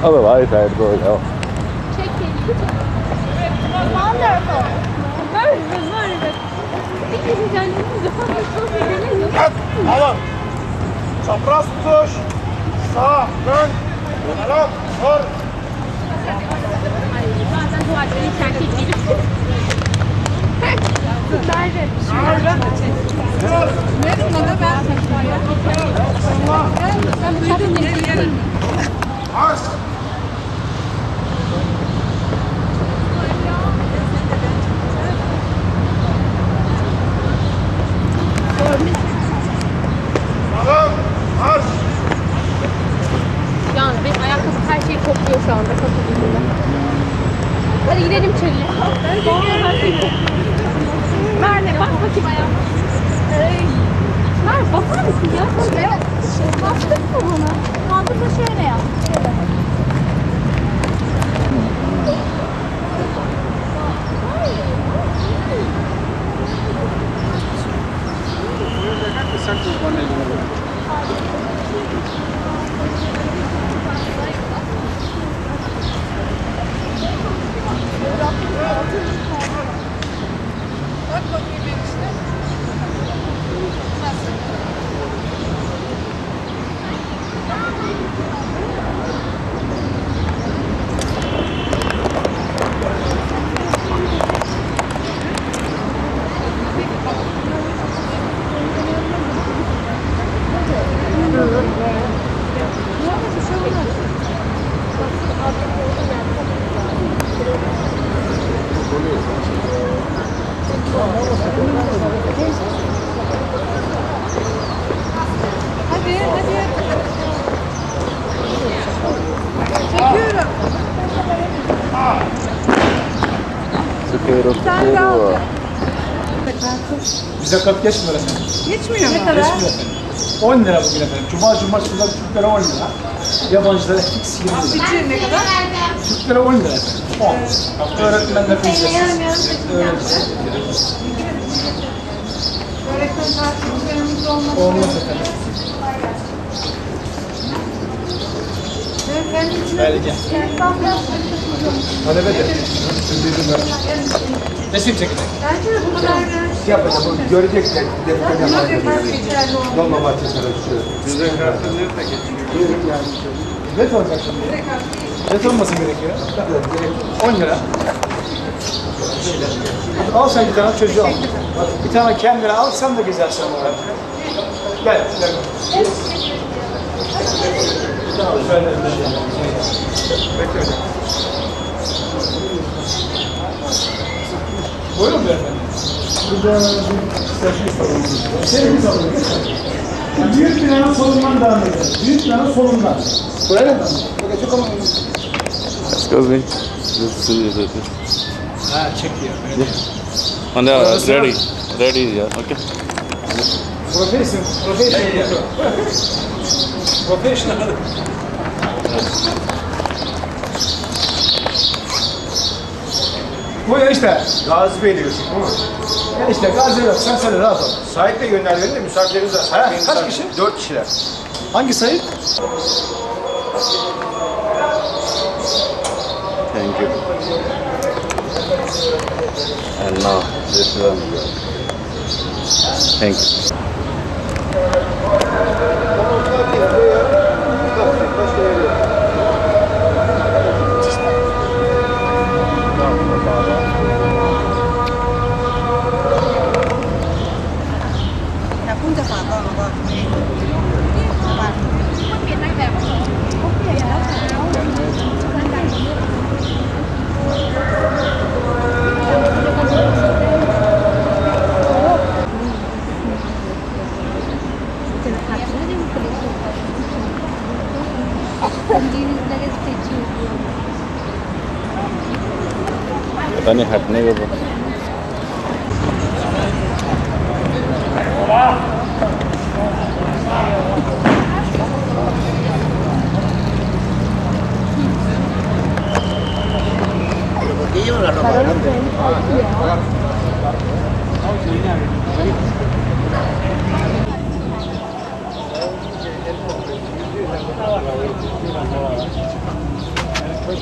All right, I go now. Check it. Wonderful. Very good, very good. Peki kendimiz Alın. Çapraz tutuş. Sağ, dön. Taraf, vur. bazen duvarları terk edilir. Nerede? Marş. Alın. Marş. Yalnız benim ayakkabı her şeyi kokuyor şu anda kapı yüzünden. Hadi gidelim çölüne. Her şeyi kokuyor. Merve bak bakayım ayağa. Merve bakar mısın ya? Evet. Bastık mı bunu? Şu anda da şöyle yap. Hadi, hadi. Çekiyorum. Sıkıyorum, Sen de al. sıkıyorum. Bize kat geçmiyor efendim. Geçmiyor mu? Ne kadar? Geçmiyor efendim. 10 lira bugün efendim. Cuma şurada Türklere 10 lira. Yabancılara fix 20 lira. Bitir ne kadar? Türklere 10 lira efendim. 10. Öğretmenler ücretsiz. Öğrenciler. Öğretmen tartışmalarımız olmaz. Olmaz efendim. Ben üçüne Belge. Talebe de. Resim çekecek. bence de bu kadar ver. Yapacağım, onu görecekler. Defter Buna yapacağım. göre geçerli oldu. Dolmabahçe çalışıyor. Sizde kartı nerede geçiyor? Ne olacak şimdi? Ne olması gerekiyor? 10 lira. Al sen bir tane çocuğu al. Bir tane kendine al, sen de gezersin orada. Gel. Şöyle. Bekle hocam. Buyurun beyefendi. Burada bir sorun. Büyük binanın solundan devam edelim. Büyük binanın solundan. Böyle mi? Çok ama... Excuse me. This is it. Ha, çekiyor. And ready. Ready, yeah. Okay. Professional. Bu işte. Gazi Bey diyorsun değil mi? İşte Gazi yok. Sen söyle rahat ol. Sahip Bey gönderdi de misafirleriniz var. Ha, kaç kişi? 4 kişiler. Hangi sayı? Thank you. And now this one. Thank you. Ya คุณจะฝากก่อนหรือเปล่าฝาก เปลี่ยนตั้งแต่เขาเปลี่ยนแล้วपता नहीं हटने के बाद क्या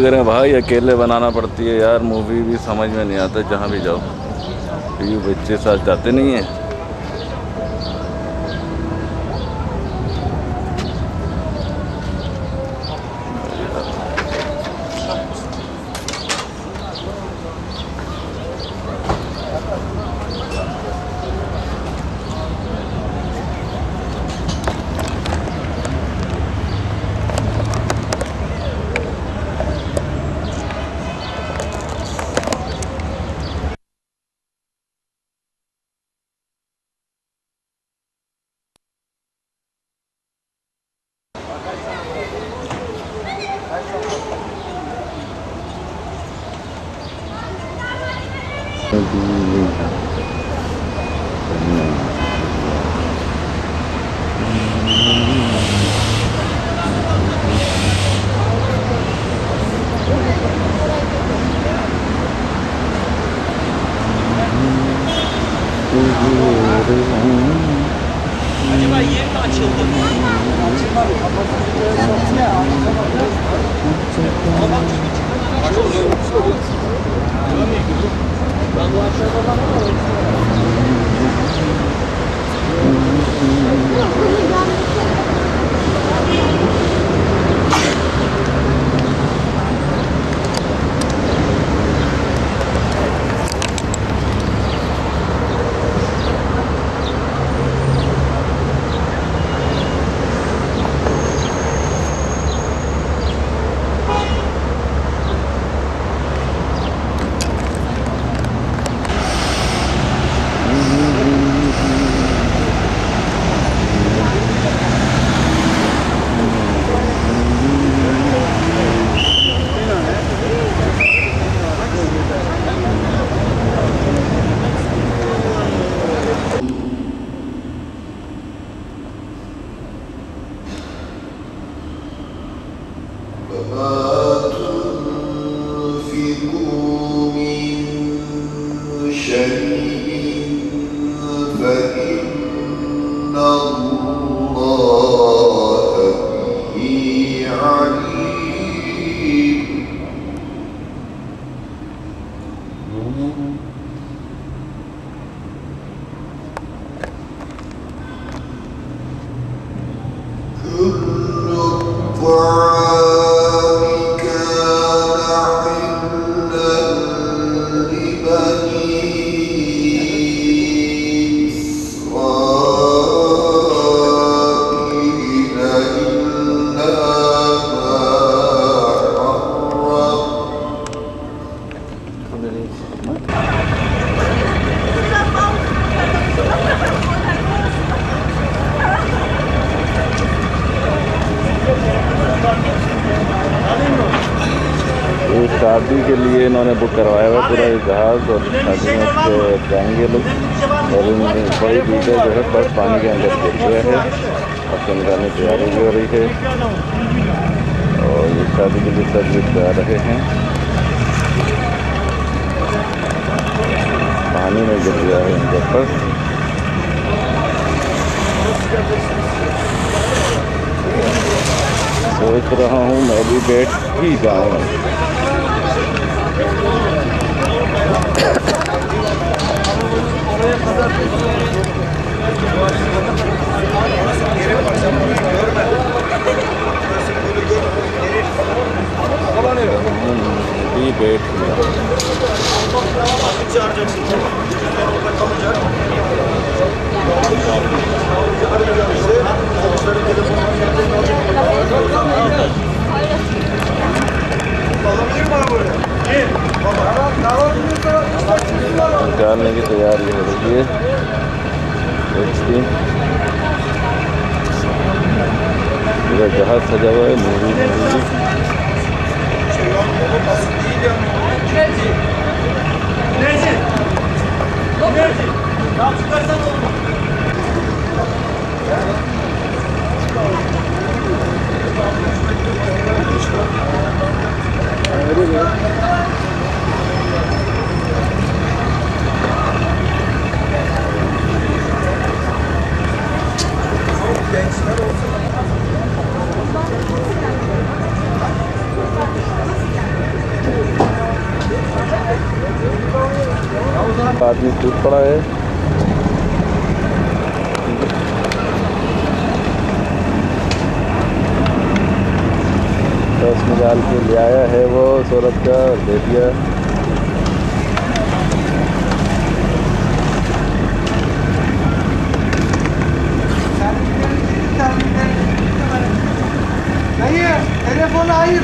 करें भाई, अकेले बनाना पड़ती है यार। मूवी भी समझ में नहीं आता जहाँ भी जाओ, क्योंकि बच्चे साथ जाते नहीं हैं। शादी के लिए इन्होंने बुक करवाया हुआ पूरा जहाज़, और शादी में उसके जाएंगे लोग। और इन बड़ी भीड़ जो है बस पानी के अंदर गिर गया है, और निकालने की तैयारी भी हो रही है। और ये शादी के लिए सब लोग जा रहे हैं। पानी में गिर गया है इनके पर। सोच रहा हूँ मैं भी बैठ ही जाऊँ। भी बैठ निकालने की तैयारी हो रही है। देखिए पूरा जहाज सजा हुआ है। मूवी आदमी टूट पड़ा है। तो उसमें डाल के ले आया है वो सूरत का और दे दिया।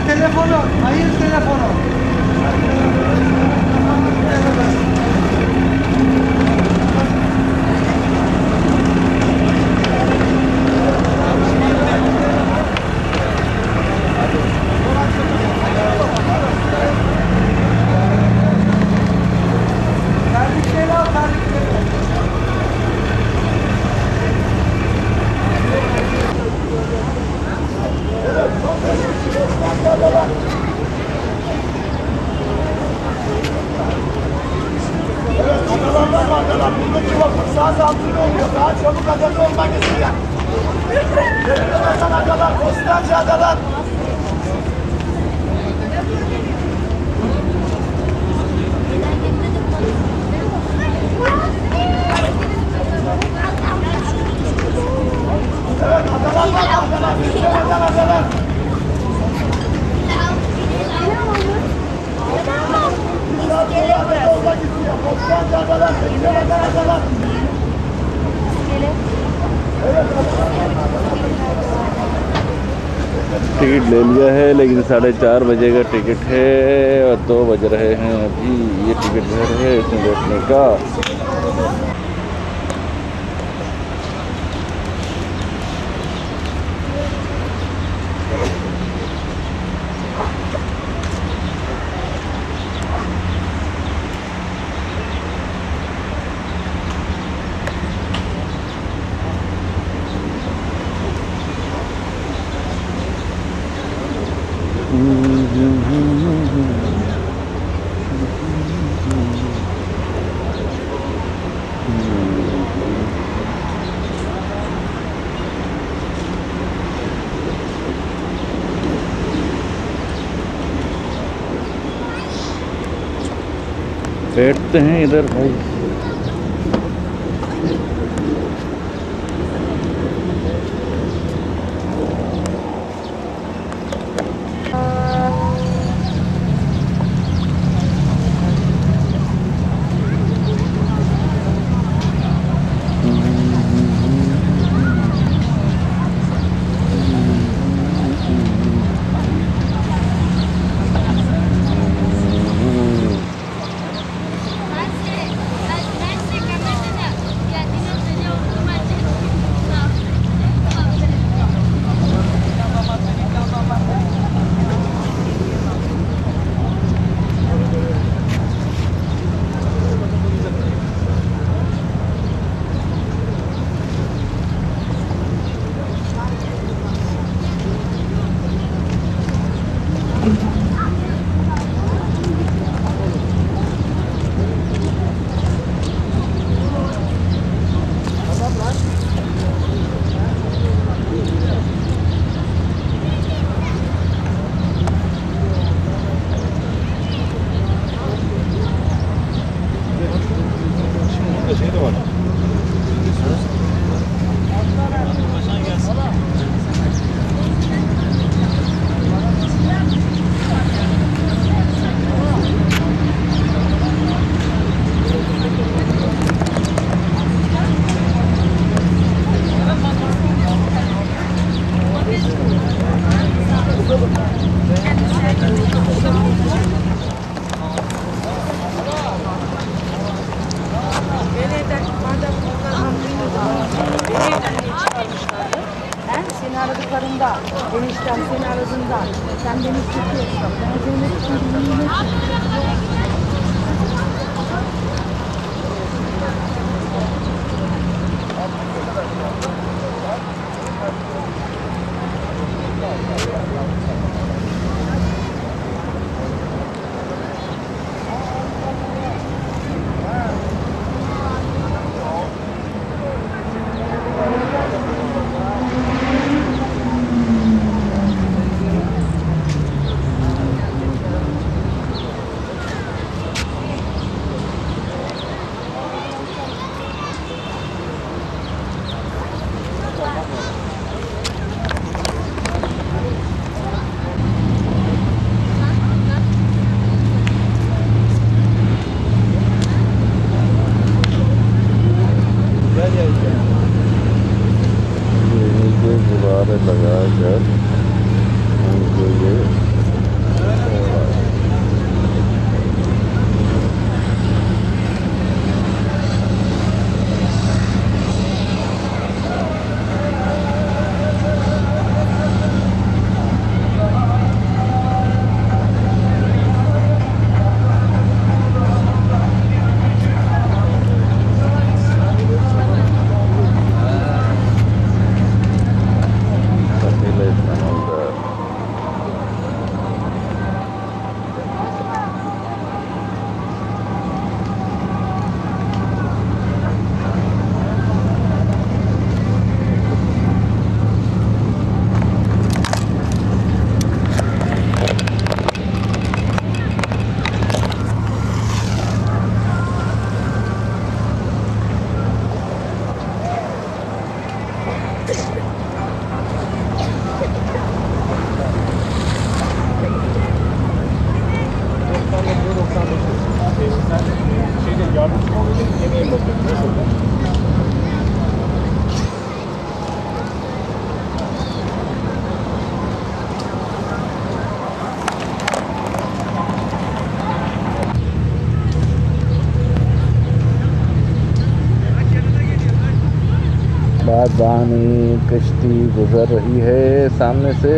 telefono. Sağ altında oluyor. Daha çabuk adada olmak isteyen. Adalar, Kostancı adalar. Evet, adalar var, adalar. Adalar, adalar. Olmak istiyor. Kostancı adalar, adalar. Ticket ले लिया है लेकिन 4:30 बजे का टिकट है और 2 बज रहे हैं अभी। ये टिकट घर है इसमें बैठने का। बैठते हैं इधर भाई। civarında eniştem seni aradığında sen beni tutuyorsun. Ben Zeynep Türk'ünü नीचे गुब्बारे लगा कर उनको ये पतीले समंदर Şeyde yardımcı oluyordum, yemeğe bakıyordum. Nasıl oldu? बागबानी कश्ती गुजर रही है सामने से।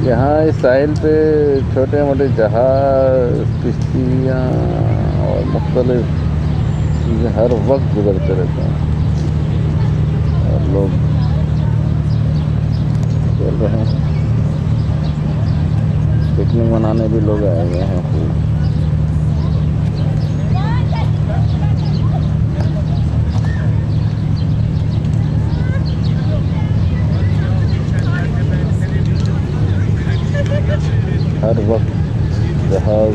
यहाँ इस साहिल पे छोटे मोटे जहाज किश्तियाँ और मुख्तलिफ चीज़ें हर वक्त गुजरते रहते हैं और लोग चल रहे हैं। पिकनिक मनाने भी लोग आए हुए हैं खूब। हर वक्त जहाज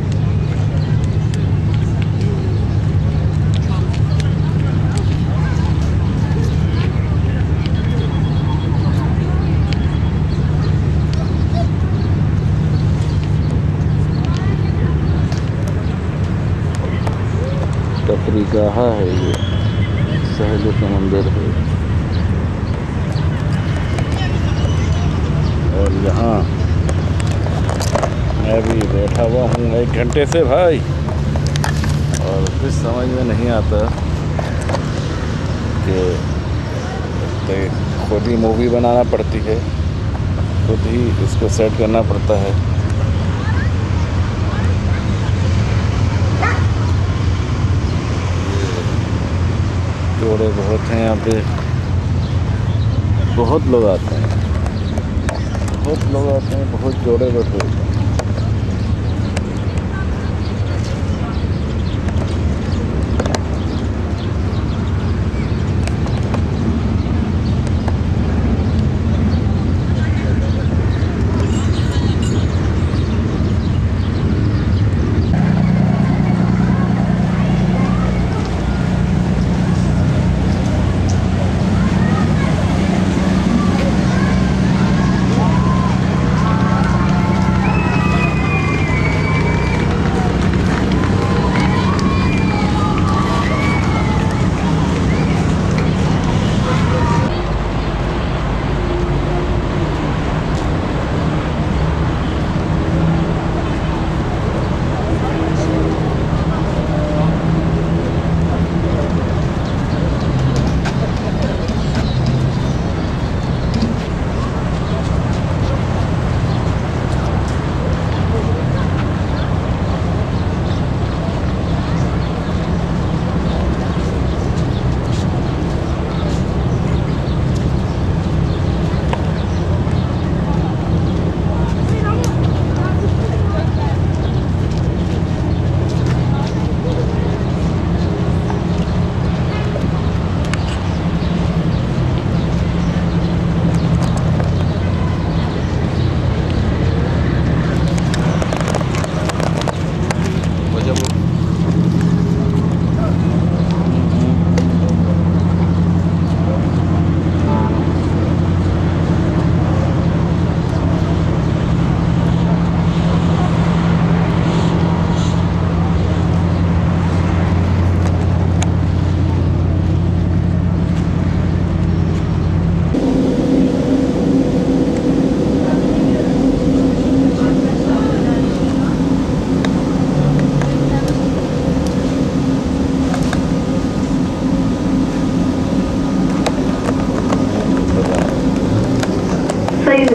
तफरीगाह है, ये सहज समंदर है और यहाँ मैं भी बैठा हुआ हूँ 1 घंटे से भाई, और कुछ समझ में नहीं आता कि खुद ही मूवी बनाना पड़ती है, खुद ही इसको सेट करना पड़ता है। जोड़े बहुत हैं यहाँ पे, बहुत लोग आते हैं, बहुत जोड़े बैठे होते हैं।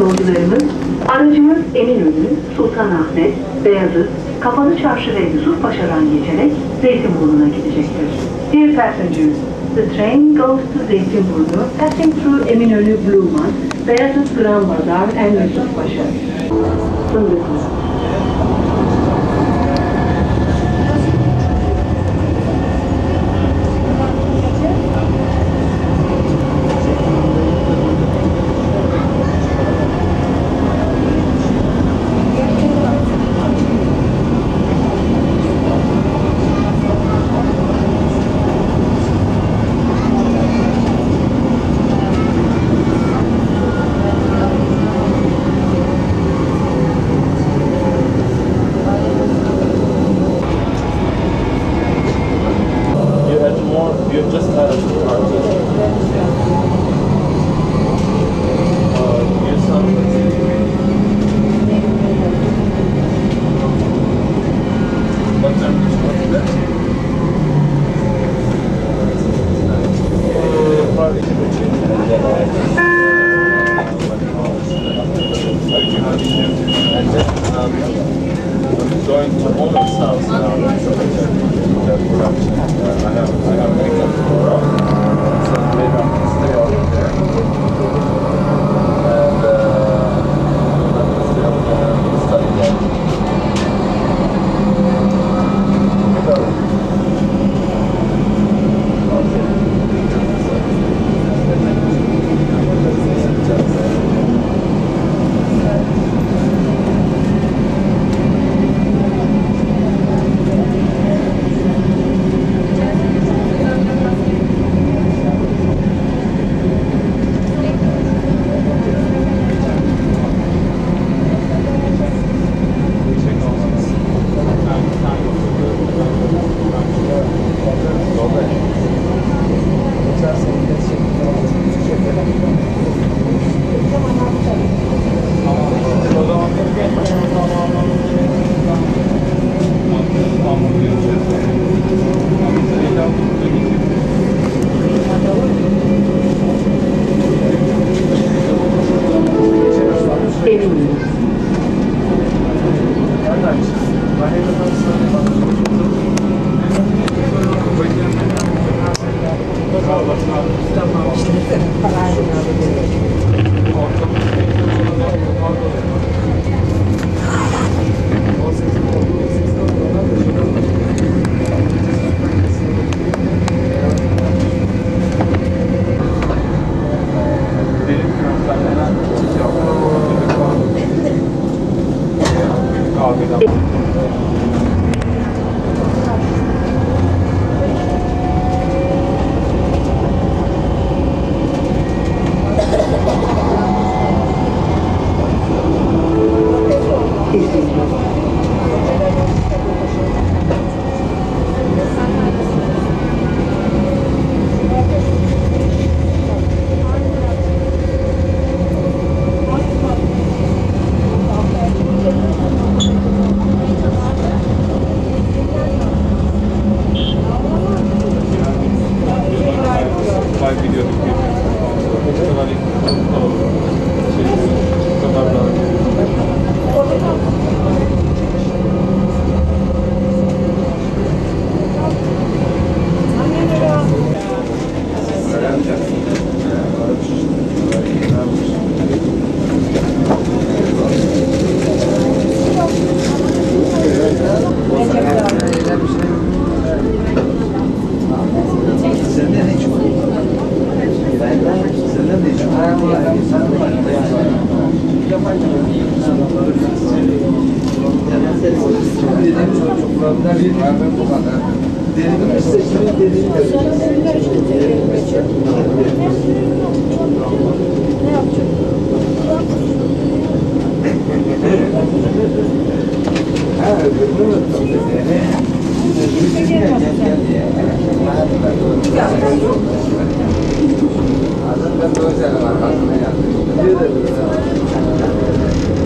yolcularımız, aracımız Eminönü, Sultanahmet, Beyazıt, Kapalı Çarşı ve Yusufpaşa'dan geçerek Zeytinburnu'na gidecektir. Dear passengers, the train goes to Zeytinburnu, passing through Eminönü, Bluman, Beyazıt, Grand Bazar and Yusufpaşa. Fındıklı. You just added the card. Use some. What time is it? Probably and then I'm going to owner's house now. The production. I have makeup tomorrow, so later I can stay over there. And I'm still studying that.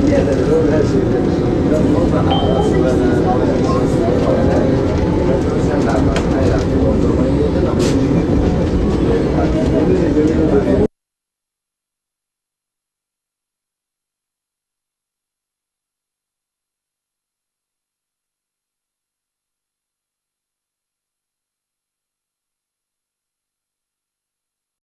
Diğerleri böyle her şeyleri. Oradan arası ve